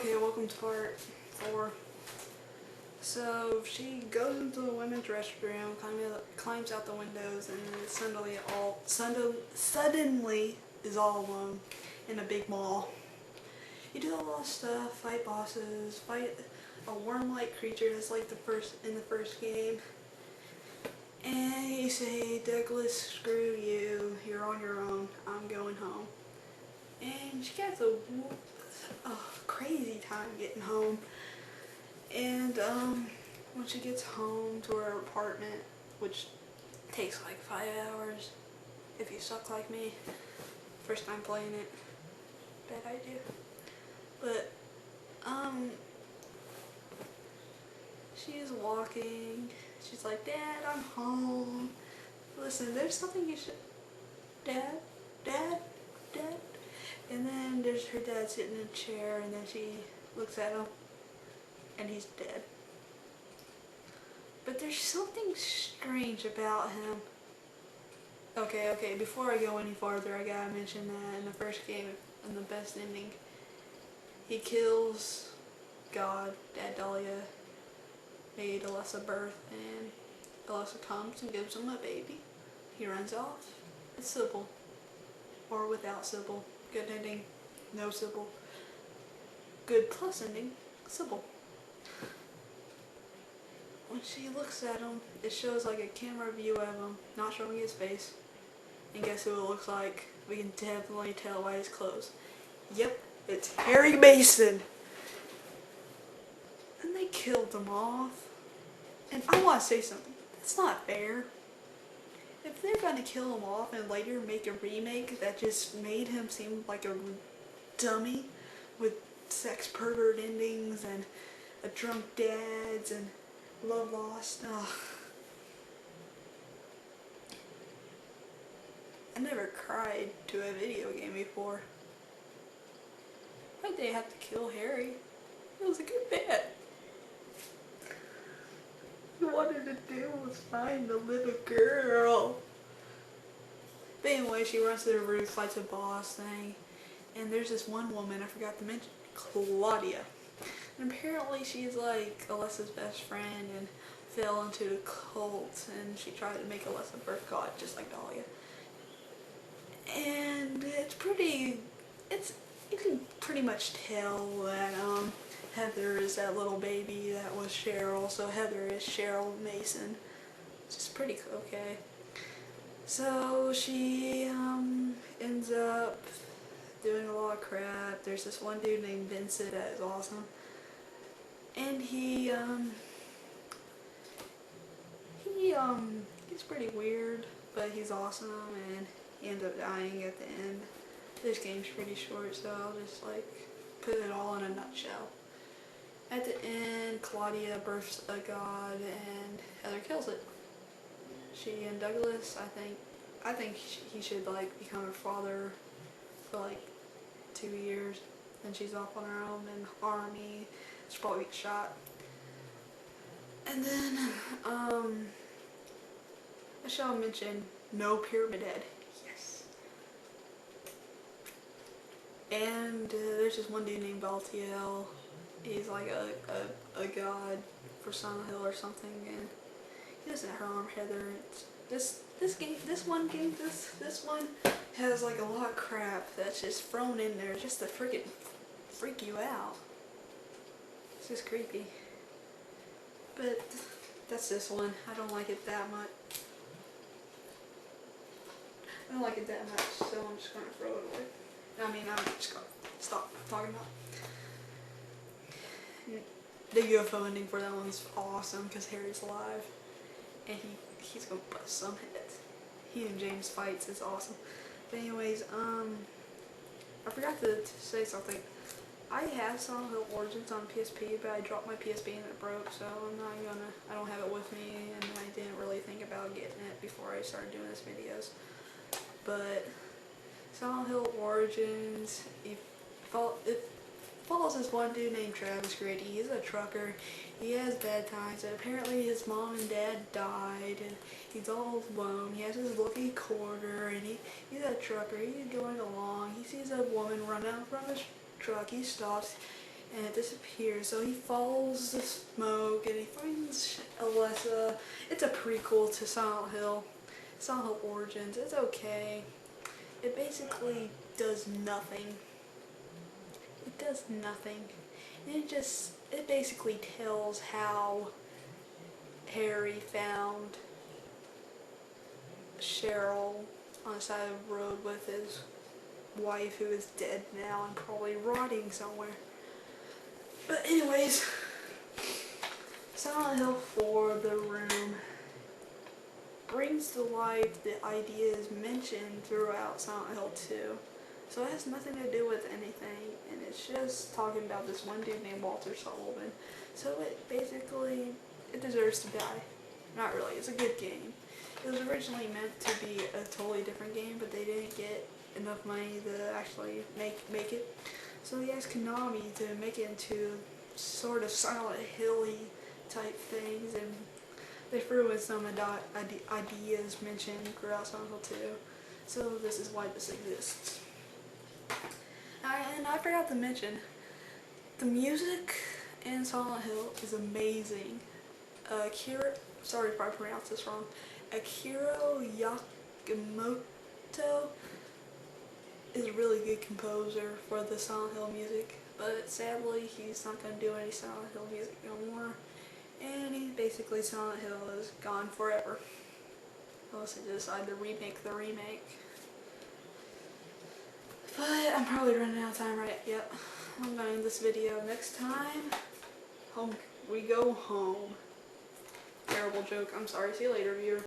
Okay, welcome to part 4. So she goes into the women's restroom, climbs out the windows, and then suddenly is all alone in a big mall. You do a lot of stuff, fight bosses, fight a worm-like creature that's like in the first game. And you say, Douglas, screw you, you're on your own, I'm going home. And she gets a crazy time getting home. And when she gets home to her apartment, which takes like 5 hours if you suck like me, first time playing it, bad idea. But she's walking, she's like, Dad, I'm home. Listen, there's something you should, Dad. And then there's her dad sitting in a chair, and then she looks at him, and he's dead. But there's something strange about him. Okay, before I go any farther, I gotta mention that in the first game, in the best ending, he kills God, Dad Dahlia, made Alessa birth, and Alessa comes and gives him a baby. He runs off. It's Sybil. Or without Sybil. Good ending, no Sybil. Good plus ending, Sybil. When she looks at him, it shows like a camera view of him, not showing his face. And guess who it looks like? We can definitely tell by his clothes. Yep, it's Harry Mason. And they killed him off. And I want to say something. That's not fair. If they're going to kill him off and later make a remake that just made him seem like a dummy with sex pervert endings and a drunk dads and love lost, I never cried to a video game before. Why'd they have to kill Harry? It was a good bet. He wanted to do was find the little girl. But anyway, she runs to the roof, fights a boss thing, and there's this one woman I forgot to mention, Claudia. And apparently she's like Alessa's best friend and fell into the cult, and she tried to make Alessa birth God, just like Dahlia. And you can pretty much tell that Heather is that little baby that was Cheryl, so Heather is Cheryl Mason. It's just pretty okay. So she ends up doing a lot of crap. There's this one dude named Vincent that is awesome. And he's pretty weird, but he's awesome, and he ends up dying at the end. This game's pretty short, so I'll just like put it all in a nutshell. At the end, Claudia births a god, and Heather kills it. She and Douglas, I think he should like become a father for like 2 years. Then she's off on her own in the army. She'll probably get shot. And then, I shall mention no Pyramid Head. Yes. And there's this one dude named Baltiel. He's like a god for Silent Hill or something, and he doesn't harm Heather. This one has like a lot of crap that's just thrown in there just to freaking freak you out. It's just creepy. But that's this one. I don't like it that much. So I'm just gonna throw it away. I mean, I'm just gonna stop talking about it. The UFO ending for that one's awesome because Harry's alive, and he's gonna bust some heads. He and James fights, it's awesome. But anyways, I forgot to say something. I have Silent Hill Origins on PSP, but I dropped my PSP and it broke, so I don't have it with me, and I didn't really think about getting it before I started doing these videos. But Silent Hill Origins, it follows this one dude named Travis Grady. He's a trucker. He has bad times, and apparently his mom and dad died, and he's all alone. He has his lucky quarter, and he's a trucker. He's going along. He sees a woman run out from his truck. He stops, and it disappears. So he follows the smoke and he finds Alyssa. It's a prequel to Silent Hill. Silent Hill Origins. It's okay. It basically does nothing. It does nothing. And it basically tells how Harry found Cheryl on the side of the road with his wife, who is dead now and probably rotting somewhere. But anyways, Silent Hill 4, The Room, brings to life the ideas mentioned throughout Silent Hill 2. So it has nothing to do with anything, and it's just talking about this one dude named Walter Sullivan. So it deserves to die. Not really, it's a good game. It was originally meant to be a totally different game, but they didn't get enough money to actually make it. So they asked Konami to make it into sort of Silent Hill-y type things, and they threw in some ideas mentioned throughout Silent Hill 2. So this is why this exists. And I forgot to mention, the music in Silent Hill is amazing. Sorry if I pronounced this wrong. Akira Yamamoto is a really good composer for the Silent Hill music, but sadly he's not going to do any Silent Hill music no more, and basically Silent Hill is gone forever, unless they decide to remake the remake. But I'm probably running out of time yep. I'm going to end this video. Next time, we go home. Terrible joke, I'm sorry. See you later, viewer.